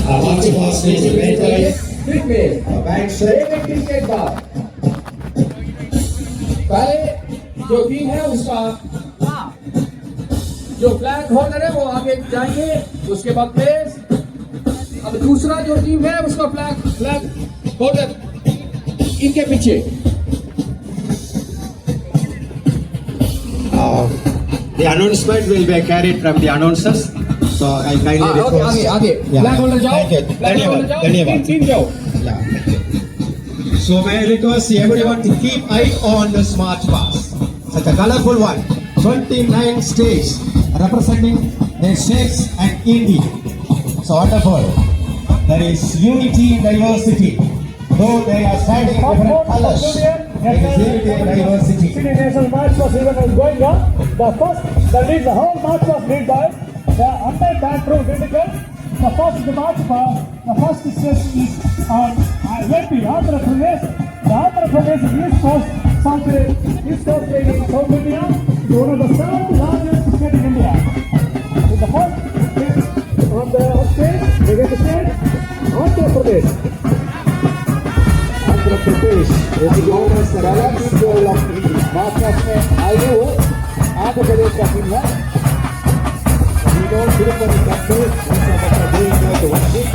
March past is red. Quick play. Back एक cricket बार पहले जो टीम है उसका जो फ्लैग होल्डर है वो आगे जाएंगे, उसके बाद प्लेस। अब दूसरा जो टीम है उसका फ्लैग होल्डर इनके पीछे। The announcement will be carried from the announcers. So I kindly request. आगे फ्लैग होल्डर जाओ, धन्यवाद टीम जाओ। Yeah. So may I request everyone to keep eye on this March past. Such a colorful one. 29 states representing their states and India. So wonderful. There is unity in diversity. Though they are standing in different colors, there is unity in diversity. City National March was even going on. The whole march was led by the anti-backroom critical. The first session is on AP, Andhra Pradesh. The Andhra Pradesh is East Coast lady in South India. It is one of the 7 largest states in India. In the first state on the stage, we get the state Andhra Pradesh. Andhra Pradesh is known as the relative goal of India. Maharashtra में आए हो आंध्र प्रदेश का team है। We don't feel for the country. We are doing that to watch it.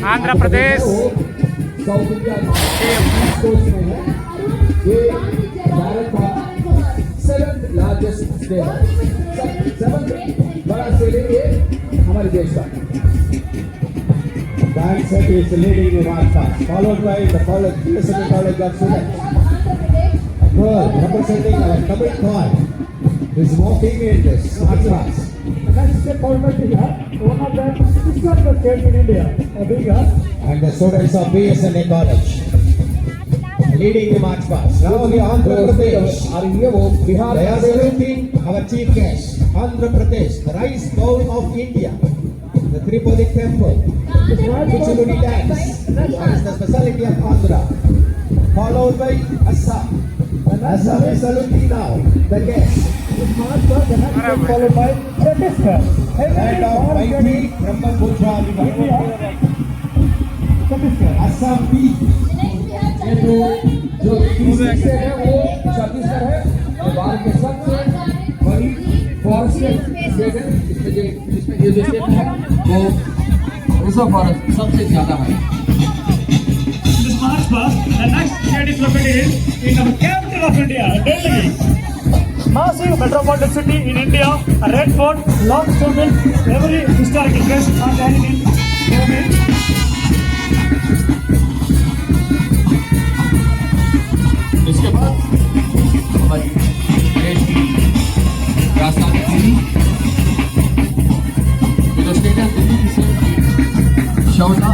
Andhra Pradesh south India east coast में है। ये भारत का 7th largest state है। 7th बड़ा स्टेट है ये हमारे देश का। That set is leading the march past, followed by the college, University College of Students. A girl representing our Tamil tribe is walking in this march past. Next step forward is one of the historical states in India. And the students of BSNA College leading the march past. Now the Andhra Pradesh, they are saluting our chief guest, Andhra Pradesh, the rice bowl of India, the Tripoli temple, Kuchiludi dance, that is the speciality of Andhra, followed by Assam. Assam is saluting now the guest. This march was the next step followed by Chhattisgarh. And of mighty Brahmaputra India. Chhattisgarh. Assam P. ये जो तीसरी state है वो छत्तीसगढ़ है। और भारत के सबसे बड़ी फॉरेस्टेड स्टेट है। इसमें ये जो स्टेट है वो रिजर्व फॉरेस्ट सबसे ज्यादा है। This march past, the next state is located in the capital of India, Delhi. Massive metropolitan city in India, a red fort, long stone mill, every historical place are there in Delhi. इसके बाद हमारी देश की राजधानी दिल्ली, ये जो state है दिल्ली की से शौचा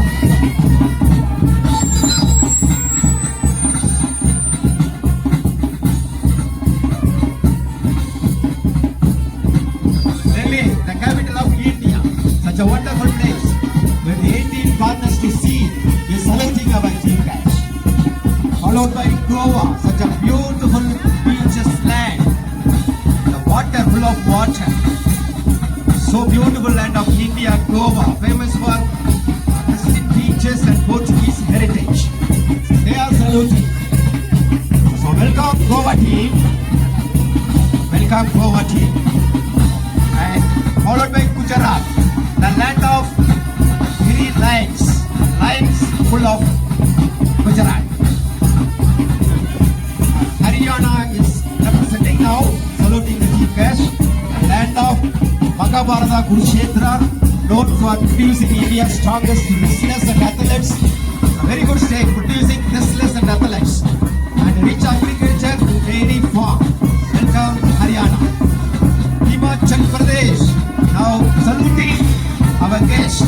Delhi, the capital of India, such a wonderful place where the 18 partners to see is selecting our chief guest. Followed by Goa, such a beautiful beaches land, the water full of water. So beautiful land of India, Goa, famous for its beaches and Portuguese heritage. They are saluting. So welcome Goa team. Welcome Goa team. And followed by Gujarat, the land of green lines full of Gujarat. Haryana is representing now, saluting the chief guest, the land of Mahabharata Kurukshetra, known for producing India's strongest wrestlers and athletes. A very good state producing wrestlers and athletes. And rich agriculture, dairy farm. Welcome Haryana. Himachal Pradesh, now saluting our guest. forest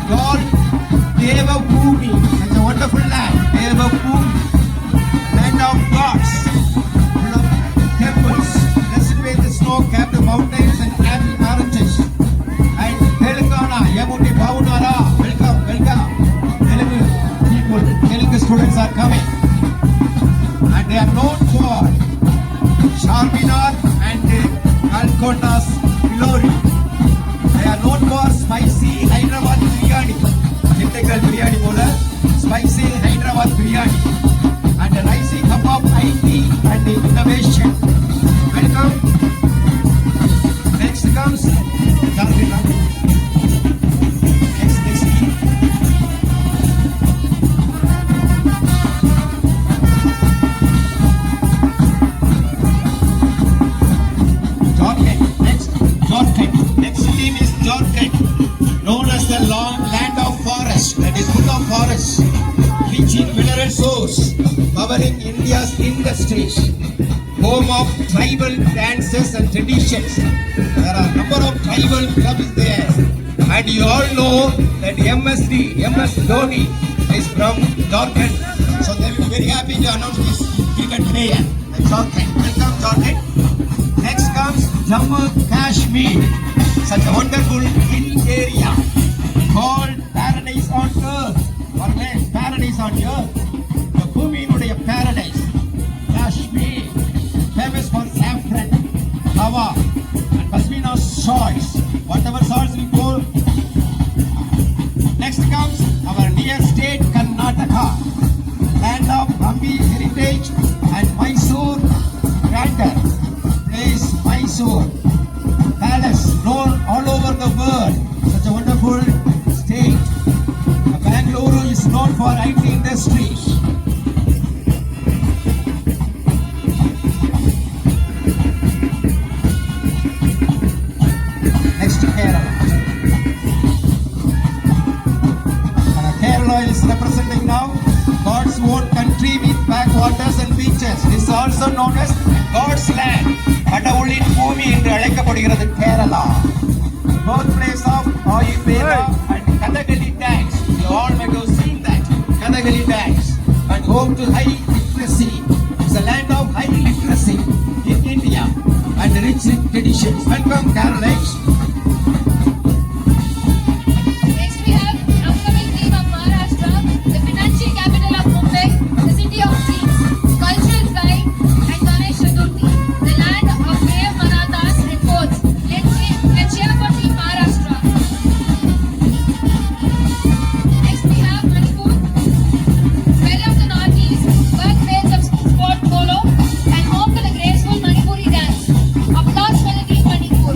called Devabhoomi. Such a wonderful land, Devabhoomi, land of gods, full of temples, blessed with the snow-capped mountains and apple oranges. And Telangana, Yamuti Bhavunara, welcome, welcome. Telugu people, Telugu students are coming. And they are known for Charminar and Alcota's glory. They are known for spicy Hyderabad biryani. Typical biryani bola, spicy Hyderabad biryani. And a rising cup of IT and innovation. Welcome. Next comes Jharkhand. Next. Jharkhand. Next team is Jharkhand, known as the land of forest, that is full of forests, rich in mineral source, powering India's industries, home of tribal dances and traditions. There are a number of tribal clubs there, and you all know that MS Dhoni is from Jharkhand, so they will be very happy to announce this cricket player. Jharkhand, welcome Jharkhand. Next comes Jammu Kashmir, such a wonderful hill area called paradise on earth, or land, paradise on earth. The Bhuminuடைய paradise, Kashmir, famous for saffron, hawa, and pashmina shawls, whatever shawls we go. Next comes our dear state Karnataka, land of Hampi heritage and Mysore grandeur. Place Mysore Palace, known all over the world. Such a wonderful state. Bangalore is known for IT industries. Next Kerala. Kerala is representing now God's own country with backwaters and beaches. This is also known as God's land. கடவுளின் பூமி என்று அழைக்கப்படுகிறது Kerala. Birthplace of Ayurveda and Kathakali dance. You all may have seen that Kathakali dance. And home to high literacy. It's a land of high literacy in India and rich in traditions. Welcome Kerala. Next we have upcoming team of Maharashtra, the financial capital of Mumbai, the city of dreams, cultural pride and Ganesh Chaturthi, the land of brave Marathas and forts. Let's cheer for team Maharashtra. Next we have Manipur, well of the northeast, birthplace of sport polo and home to the graceful Manipuri dance. Applause for the team Manipur.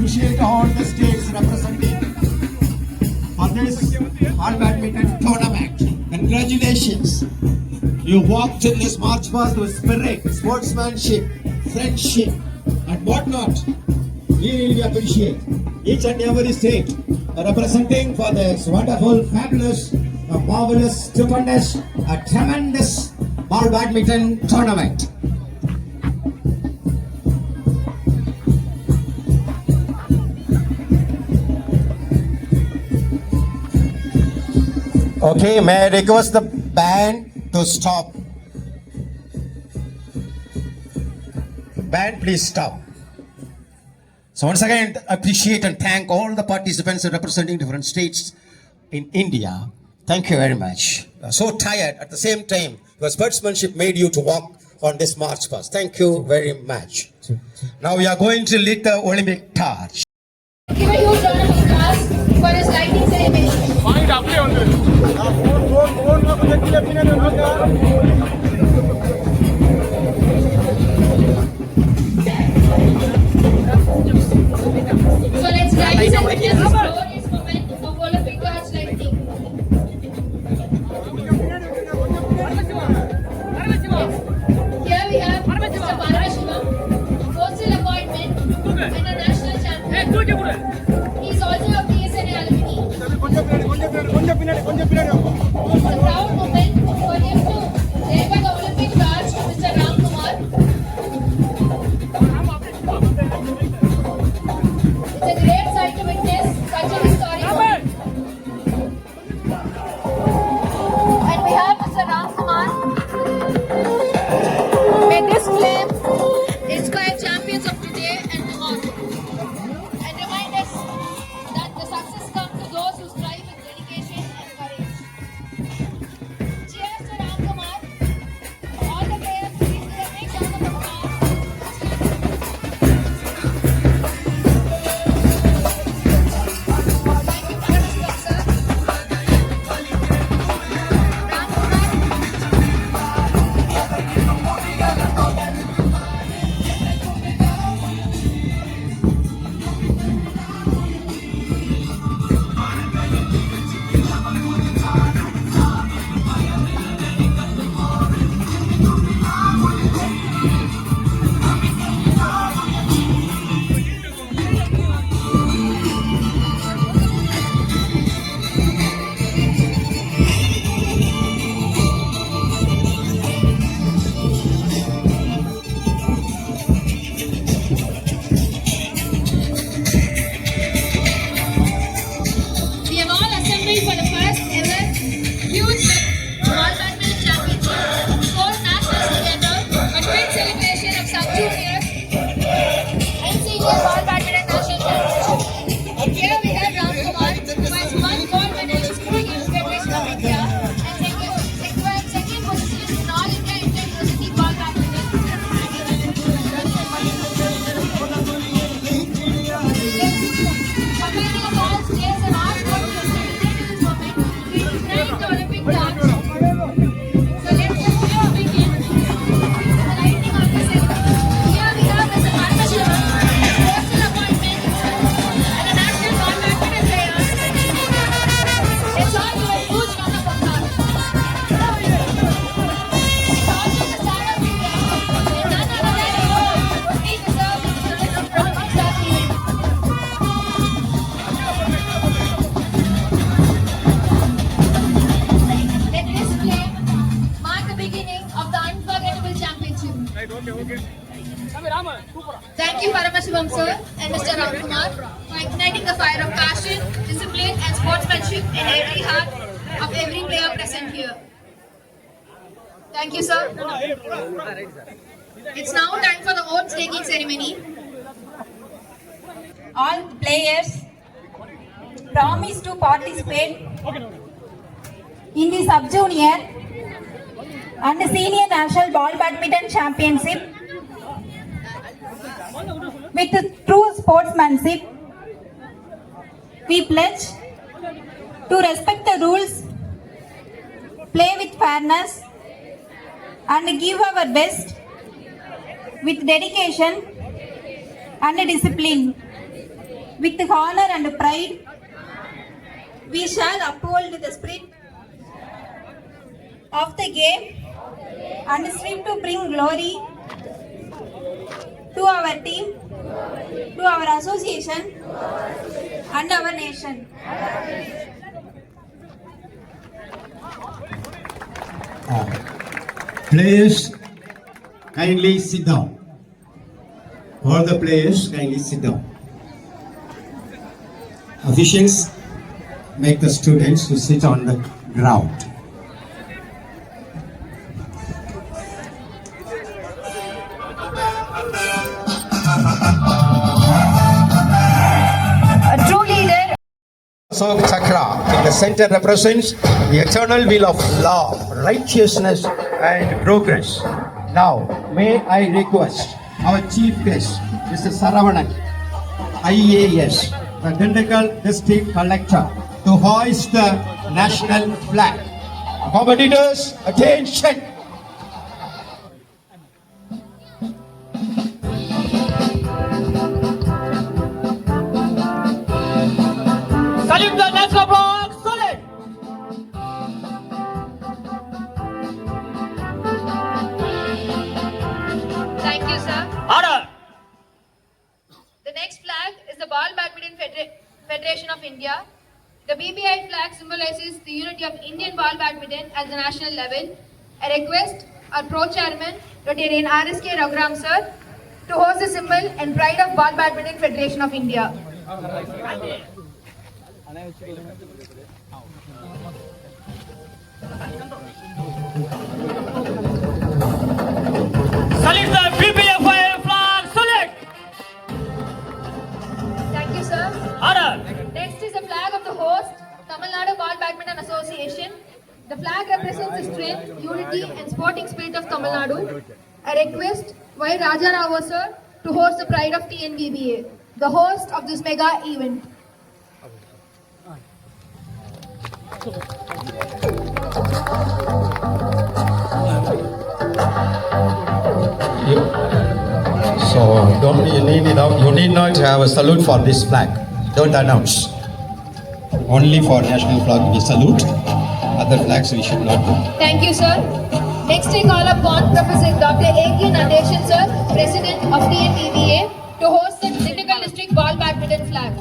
appreciate all the states representing for this ball badminton tournament. Congratulations. You walked in this march past with spirit, sportsmanship, friendship, and whatnot. We really appreciate each and every state representing for this wonderful, fabulous, marvelous, stupendous, tremendous ball badminton tournament. Okay, may I request the band to stop? Band, please stop. So once again, appreciate and thank all the participants representing different states in India. Thank you very much. So tired, at the same time, your sportsmanship made you to walk on this march past. Thank you very much. Now we are going to lit the Olympic torch. Give a huge round of applause for his lighting ceremony. So let's rise and witness this glorious moment of Olympic torch lighting. Here we have Mr. Parameshivam, postal appointment and a national champion. He is also a PSNA alumni. It's a proud moment for him to deliver the Olympic torch to Mr. Ram Kumar. It's a great sight to witness such a historic moment. And we have Mr. Ram Kumar. May this flame inspire champions of today and tomorrow, and remind us that the success comes to those who strive with dedication and courage. Cheers to Ram Kumar. All the players, please give a big round of applause. Thank you, Parameshivam, sir. Ram Kumar. We have all assembled for the first ever huge ball badminton championship, four nationals together, a twin celebration of sub-junior and senior ball badminton national championship. Here we have Ram Kumar, who has won gold medals in the Youth Federation of India and second position in All India Inter-University Ball Badminton. Combining of all states and all sports to celebrate this moment, we ignite the Olympic torch. So let's just give a begin with the lighting of the ceremony. Here we have Mr. Parameshivam, postal appointment and a national ball badminton player. Let's all give a huge round of applause. He's also the star of India and none other than he deserves the Olympic torch event. Let this flame mark the beginning of the unforgettable championship. Thank you, Parameshivam sir and Mr. Ram Kumar, for igniting the fire of passion, discipline, and sportsmanship in every heart of every player present here. Thank you, sir. It's now time for the oath taking ceremony. All players promise to participate in the sub-junior and senior national ball badminton championship with true sportsmanship. We pledge to respect the rules, play with fairness, and give our best with dedication and discipline. With honor and pride, we shall uphold the spirit of the game and strive to bring glory to our team, to our association, and our nation. Players, kindly sit down. All the players, kindly sit down. Officials, make the students to sit on the ground. A true leader. Asok Chakra in the center represents the eternal will of law, righteousness and progress. Now, may I request our chief guest, Mr. Saravanan, IAS, the Dindigul District Collector, to hoist the national flag. Competitors, attention! Salute the national flag, salute! Thank you, sir. Order! The next flag is the Ball Badminton Federation of India. The BBI flag symbolizes the unity of Indian ball badminton at the national level. I request our pro-chairman, Rotarian RSK Raghuram sir, to host the symbol and pride of Ball Badminton Federation of India. Salute the BBFI flag, salute! Thank you, sir. Order! Next is the flag of the host, Tamil Nadu Ball Badminton Association. The flag represents the strength, unity and sporting spirit of Tamil Nadu. I request Y. Raja Rao sir to host the pride of TNBBA, the host of this mega event. So, you need not have a salute for this flag. Don't announce. Only for national flag we salute. Other flags we should not do. Thank you, sir. Next, I call upon Professor Dr. A.K. Nadeshan, sir, President of TNBBA, to host the Dindigul District Ball Badminton flag.